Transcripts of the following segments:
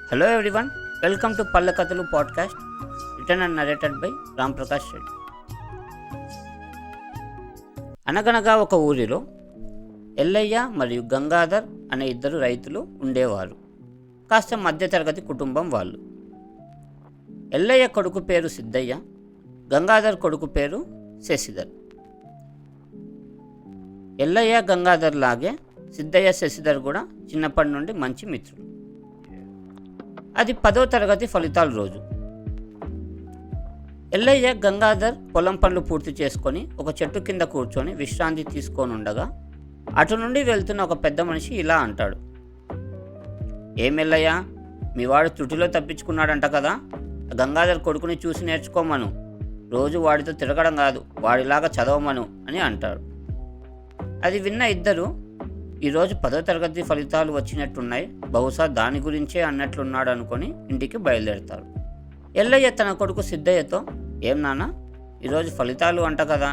Hello everyone, welcome to Palla Kathalu podcast, written and narrated by Ram Prakash Reddy. అనగనగా ఒక ఊరిలో ఎల్లయ్య మరియు గంగాధర్ అనే ఇద్దరు రైతులు ఉండేవారు. కాస్త మధ్యతరగతి కుటుంబం వాళ్ళు. ఎల్లయ్య కొడుకు పేరు సిద్ధయ్య, గంగాధర్ కొడుకు పేరు శశిధర్. ఎల్లయ్య గంగాధర్ లాగే సిద్ధయ్య శశిధర్ కూడా చిన్నప్పటి నుండి మంచి మిత్రులు. అది 10వ తరగతి ఫలితాల రోజు. ఎల్లయ్య గంగాధర్ పొలం పనులు పూర్తి చేసుకొని ఒక చెట్టు కింద కూర్చొని విశ్రాంతి తీసుకొని ఉండగా అటు నుండి వెళ్తున్న ఒక పెద్ద మనిషి ఇలా అంటాడు. ఏమెల్లయ్య, మీ వాడు త్రుటిలో తప్పించుకున్నాడంట కదా, గంగాధర్ కొడుకుని చూసి నేర్చుకోమను, రోజు వాడితో తిరగడం కాదు, వాడిలాగా చదవమను అని అంటాడు. అది విన్న ఇద్దరు, ఈరోజు 10వ తరగతి ఫలితాలు వచ్చినట్టున్నాయి, బహుశా దాని గురించే అన్నట్లున్నాడు అనుకొని ఇంటికి బయలుదేరుతారు. ఎల్లయ్య తన కొడుకు సిద్ధయ్యతో, ఏం నాన్న, ఈరోజు ఫలితాలు అంట కదా,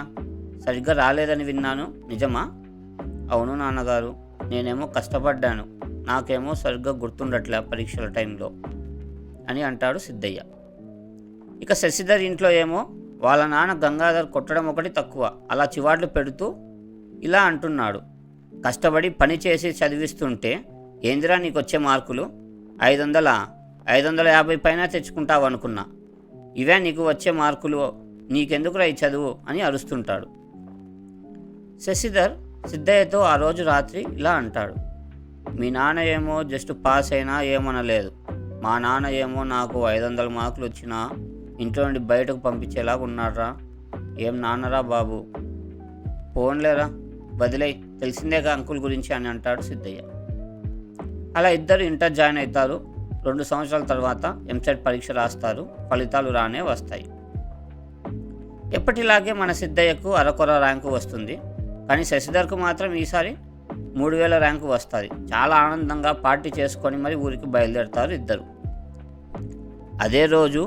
సరిగ్గా రాలేదని విన్నాను, నిజమా? అవును నాన్నగారు, నేనేమో కష్టపడ్డాను, నాకేమో సరిగ్గా గుర్తుండట్లే పరీక్షల టైంలో అని అంటాడు సిద్ధయ్య. ఇక శశిధర్ ఇంట్లో ఏమో వాళ్ళ నాన్న గంగాధర్ కొట్టడం ఒకటి తక్కువ, అలా చివాట్లు పెడుతూ ఇలా అంటున్నాడు. కష్టపడి పని చేసి చదివిస్తుంటే ఏందిరా నీకు వచ్చే మార్కులు, 550 పైన తెచ్చుకుంటావు అనుకున్నా, ఇవే నీకు వచ్చే మార్కులు, నీకెందుకురా ఈ చదువు అని అరుస్తుంటాడు. శశిధర్ సిద్ధయ్యతో ఆ రోజు రాత్రి ఇలా అంటాడు. మీ నాన్న ఏమో జస్ట్ పాస్ అయినా ఏమనలేదు, మా నాన్న ఏమో నాకు 500 మార్కులు వచ్చినా ఇంట్లో నుండి బయటకు పంపించేలాగా ఉన్నాడ్రా, ఏం నాన్నరా బాబు, పోన్లేరా వదిలే, తెలిసిందేగా అంకుల్ గురించి అని అంటాడు సిద్ధయ్య. అలా ఇద్దరు ఇంటర్ జాయిన్ అవుతారు. 2 సంవత్సరాల తర్వాత ఎంసెట్ పరీక్ష రాస్తారు. ఫలితాలు రానే వస్తాయి. ఎప్పటిలాగే మన సిద్ధయ్యకు అరకొర ర్యాంకు వస్తుంది, కానీ శశిధర్కు మాత్రం ఈసారి 3000 ర్యాంకు వస్తుంది. చాలా ఆనందంగా పార్టీ చేసుకొని మరి ఊరికి బయలుదేరుతారు ఇద్దరు. అదే రోజు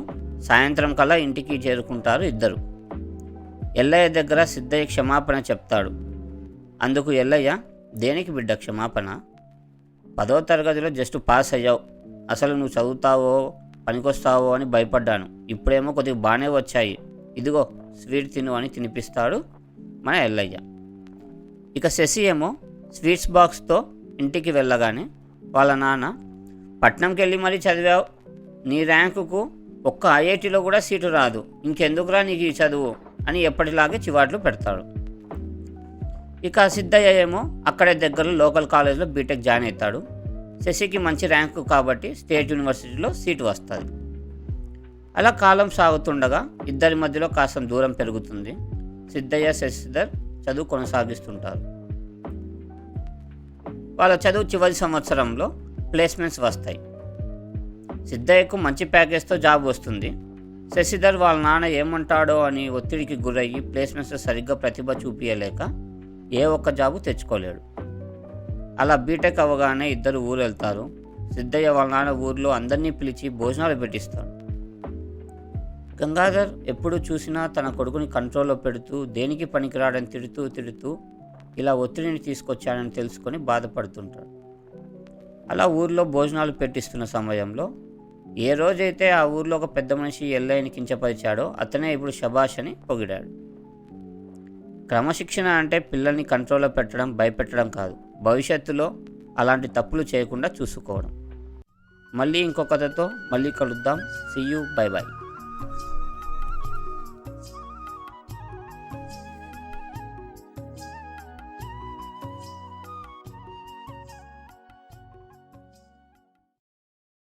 సాయంత్రం కల్లా ఇంటికి చేరుకుంటారు ఇద్దరు. ఎల్లయ్య దగ్గర సిద్ధయ్య క్షమాపణ చెప్తాడు. అందుకు ఎల్లయ్య, దేనికి బిడ్డ క్షమాపణ, 10వ తరగతిలో జస్ట్ పాస్ అయ్యావు, అసలు నువ్వు చదువుతావో పనికొస్తావో అని భయపడ్డాను, ఇప్పుడేమో కొద్దిగా బాగానే వచ్చాయి, ఇదిగో స్వీట్ తిను అని తినిపిస్తాడు మన ఎల్లయ్య. ఇక శశి ఏమో స్వీట్స్ బాక్స్తో ఇంటికి వెళ్ళగానే వాళ్ళ నాన్న, పట్నంకి వెళ్ళి మరీ చదివావు, నీ ర్యాంకుకు ఒక్క ఐఐటీలో కూడా సీటు రాదు, ఇంకెందుకురా నీకు ఈ చదువు అని ఎప్పటిలాగే చివాట్లు పెడతాడు. ఇక సిద్ధయ్య ఏమో అక్కడే దగ్గరలో లోకల్ కాలేజ్లో బీటెక్ జాయిన్ అవుతాడు. శశికి మంచి ర్యాంకు కాబట్టి స్టేట్ యూనివర్సిటీలో సీటు వస్తుంది. అలా కాలం సాగుతుండగా ఇద్దరి మధ్యలో కాస్త దూరం పెరుగుతుంది. సిద్ధయ్య శశిధర్ చదువు కొనసాగిస్తుంటారు. వాళ్ళ చదువు చివరి సంవత్సరంలో ప్లేస్మెంట్స్ వస్తాయి. సిద్ధయ్యకు మంచి ప్యాకేజ్తో జాబ్ వస్తుంది. శశిధర్ వాళ్ళ నాన్న ఏమంటాడో అని ఒత్తిడికి గురయ్యి ప్లేస్మెంట్స్ సరిగ్గా ప్రతిభ చూపించలేక ఏ ఒక్క జాబు తెచ్చుకోలేడు. అలా బీటెక్ అవ్వగానే ఇద్దరు ఊరు వెళ్తారు. సిద్ధయ్య వాళ్ళ నాన్న ఊరిలో అందరినీ పిలిచి భోజనాలు పెట్టిస్తాడు. గంగాధర్ ఎప్పుడు చూసినా తన కొడుకుని కంట్రోల్లో పెడుతూ దేనికి పనికిరాడని తిడుతూ ఇలా ఒత్తిడిని తీసుకొచ్చాడని తెలుసుకొని బాధపడుతుంటాడు. అలా ఊరిలో భోజనాలు పెట్టిస్తున్న సమయంలో ఏ రోజైతే ఆ ఊరిలో ఒక పెద్ద మనిషి ఎల్లయ్యని కించపరిచాడో అతనే ఇప్పుడు శభాష్ అని పొగిడాడు. క్రమశిక్షణ అంటే పిల్లల్ని కంట్రోల్లో పెట్టడం, భయపెట్టడం కాదు, భవిష్యత్తులో అలాంటి తప్పులు చేయకుండా చూసుకోవడం. మళ్ళీ ఇంకొక కథతో మళ్ళీ కలుద్దాం. See you, bye bye.